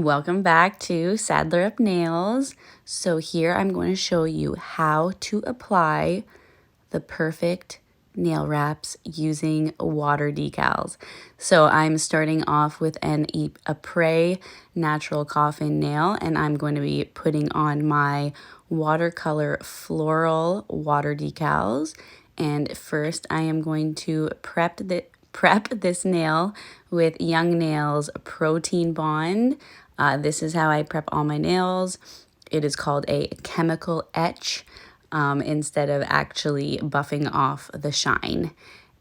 Welcome back to Sadler Up Nails. So here I'm going to show you how to apply the perfect nail wraps using water decals. So I'm starting off with an Aprés natural coffin nail, and I'm going to be putting on my watercolor floral water decals. And first I am going to prep this nail with Young Nails Protein Bond. This is how I prep all my nails. It is called a chemical etch instead of actually buffing off the shine.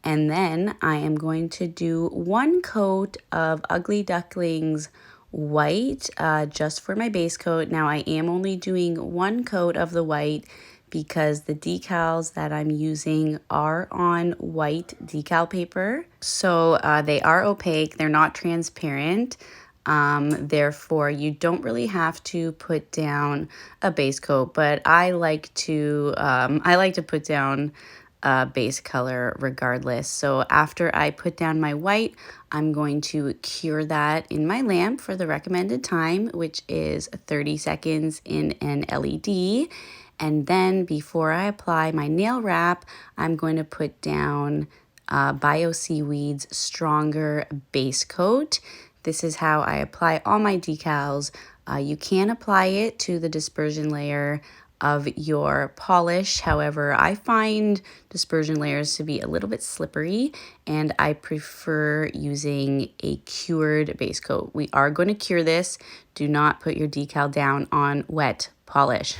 And then I am going to do one coat of Ugly Ducklings White just for my base coat. Now I am only doing one coat of the white because the decals that I'm using are on white decal paper. So they are opaque, they're not transparent. Therefore, you don't really have to put down a base coat, but I like to put down a base color regardless. So after I put down my white, I'm going to cure that in my lamp for the recommended time, which is 30 seconds in an LED. And then before I apply my nail wrap, I'm going to put down Bioseaweed's Stronger Base Coat. This is how I apply all my decals. You can apply it to the dispersion layer of your polish. However, I find dispersion layers to be a little bit slippery, and I prefer using a cured base coat. We are going to cure this. Do not put your decal down on wet polish.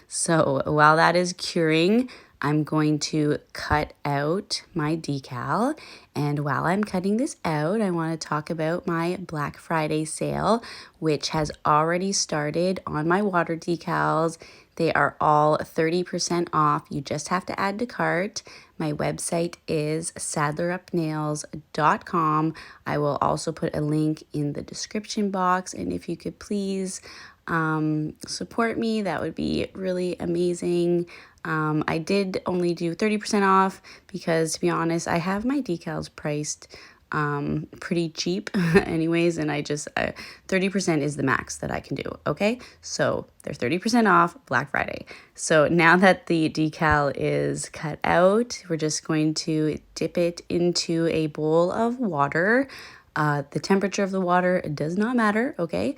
So while that is curing, I'm going to cut out my decal. And while I'm cutting this out, I want to talk about my Black Friday sale, which has already started on my water decals. They are all 30% off. You just have to add to cart. My website is sadlerupnails.com. I will also put a link in the description box. And if you could please support me, that would be really amazing. I did only do 30% off because, to be honest, I have my decals priced pretty cheap anyways, and 30% is the max that I can do. Okay, so they're 30% off Black Friday. So now that the decal is cut out, we're just going to dip it into a bowl of water. The temperature of the water does not matter, okay?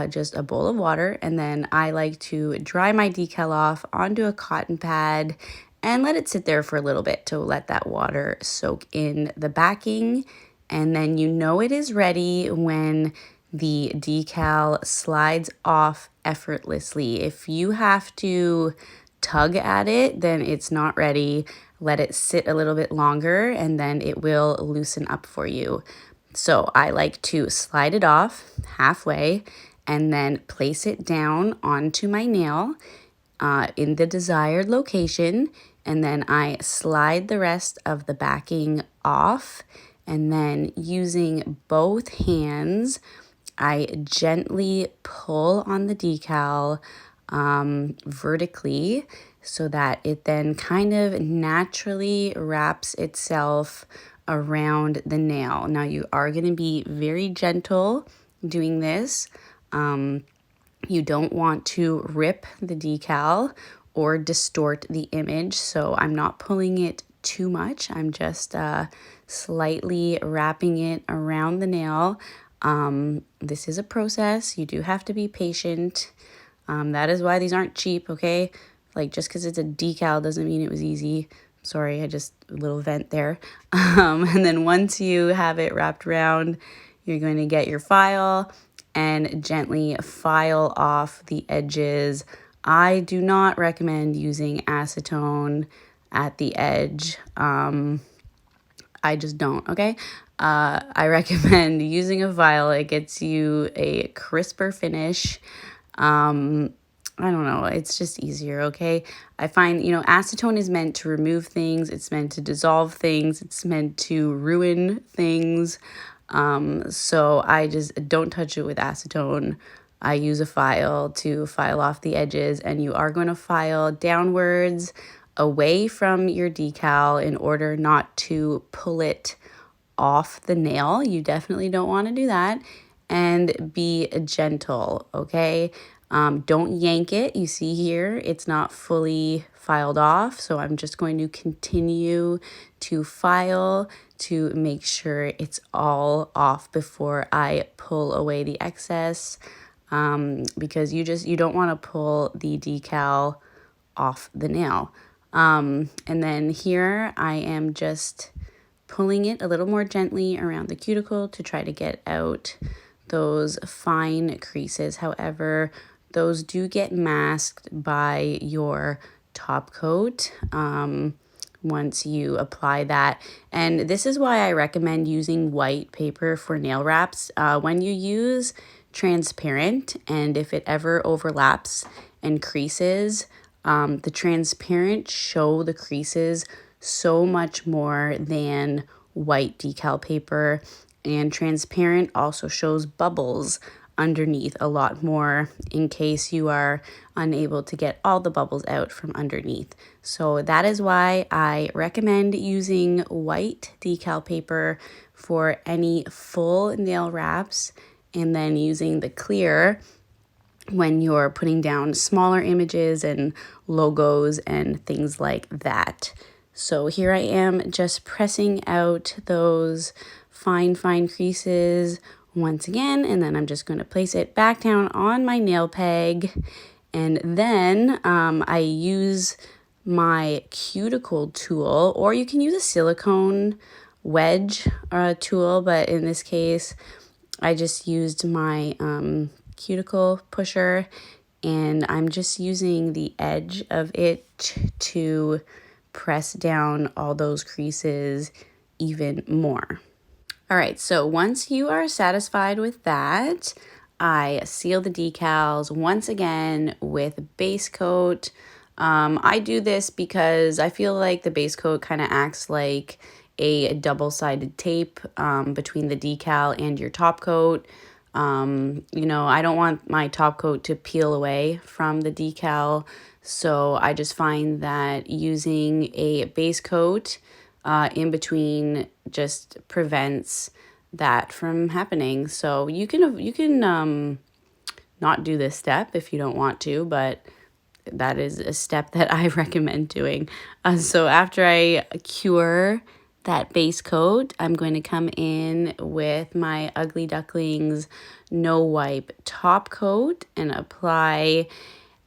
Just a bowl of water, and then I like to dry my decal off onto a cotton pad and let it sit there for a little bit to let that water soak in the backing. And then you know it is ready when the decal slides off effortlessly. If you have to tug at it, then it's not ready. Let it sit a little bit longer and then it will loosen up for you. So I like to slide it off halfway and then place it down onto my nail in the desired location. And then I slide the rest of the backing off. And then using both hands, I gently pull on the decal vertically so that it then kind of naturally wraps itself around the nail. Now you are going to be very gentle doing this. You don't want to rip the decal or distort the image, so I'm not pulling it too much. I'm just slightly wrapping it around the nail. This is a process. You do have to be patient. That is why these aren't cheap, okay? Like, just because it's a decal doesn't mean it was easy. Sorry, I just a little vent there. And then once you have it wrapped around, you're going to get your file and gently file off the edges. I do not recommend using acetone at the edge. I just don't, okay? I recommend using a file. It gets you a crisper finish. I don't know, it's just easier, okay? I find, acetone is meant to remove things. It's meant to dissolve things. It's meant to ruin things. So I just don't touch it with acetone. I use a file to file off the edges, and you are going to file downwards away from your decal in order not to pull it off the nail. You definitely don't want to do that. and be gentle, okay? Don't yank it. You see here, it's not fully filed off, so I'm just going to continue to file to make sure it's all off before I pull away the excess, because you don't want to pull the decal off the nail. And then here I am just pulling it a little more gently around the cuticle to try to get out those fine creases. However, those do get masked by your top coat once you apply that. And this is why I recommend using white paper for nail wraps. When you use transparent, and if it ever overlaps and creases, the transparent show the creases so much more than white decal paper, and transparent also shows bubbles underneath a lot more in case you are unable to get all the bubbles out from underneath. So that is why I recommend using white decal paper for any full nail wraps, and then using the clear when you're putting down smaller images and logos and things like that. So here I am just pressing out those fine creases once again, and then I'm just going to place it back down on my nail peg. And then I use my cuticle tool, or you can use a silicone wedge tool, but in this case I just used my cuticle pusher, and I'm just using the edge of it to press down all those creases even more. All right, so once you are satisfied with that, I seal the decals once again with base coat. I do this because I feel like the base coat kind of acts like a double-sided tape between the decal and your top coat. You know, I don't want my top coat to peel away from the decal, so I just find that using a base coat in between just prevents that from happening. So you can not do this step if you don't want to, but that is a step that I recommend doing. So after I cure that base coat, I'm going to come in with my Ugly Ducklings No Wipe top coat and apply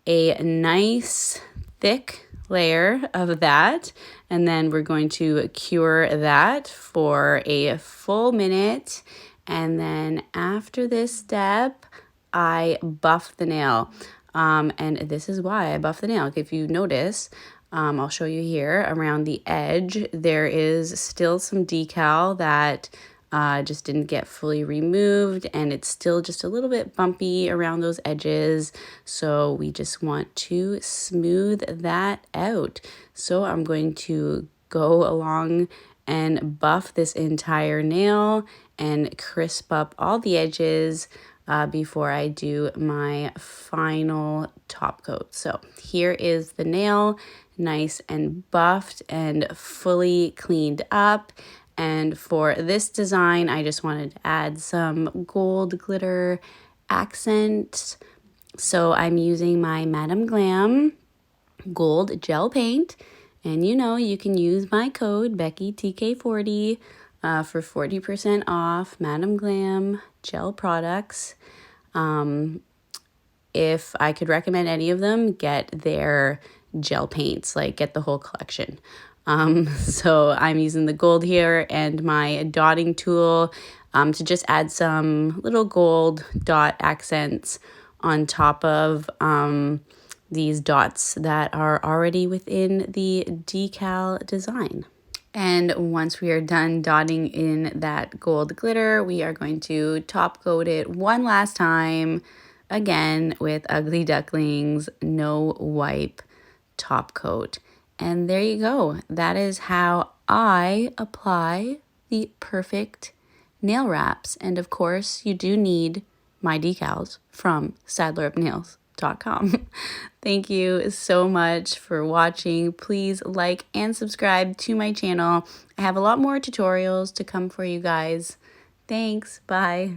a nice thick layer of that, and then we're going to cure that for a full minute. And then after this step, I buff the nail. And this is why I buff the nail. If you notice, I'll show you here around the edge, there is still some decal that just didn't get fully removed, and it's still just a little bit bumpy around those edges. So we just want to smooth that out. So I'm going to go along and buff this entire nail and crisp up all the edges before I do my final top coat. So here is the nail, nice and buffed and fully cleaned up. And for this design, I just wanted to add some gold glitter accents. So I'm using my Madam Glam gold gel paint. And you know, you can use my code BeckyTK40 for 40% off Madam Glam gel products. If I could recommend any of them, get their gel paints, like get the whole collection. So I'm using the gold here and my dotting tool to just add some little gold dot accents on top of these dots that are already within the decal design. And once we are done dotting in that gold glitter, we are going to top coat it one last time, again with Ugly Ducklings No Wipe top coat. And there you go. That is how I apply the perfect nail wraps. And of course, you do need my decals from SadlerUpNails.com. Thank you so much for watching. Please like and subscribe to my channel. I have a lot more tutorials to come for you guys. Thanks. Bye.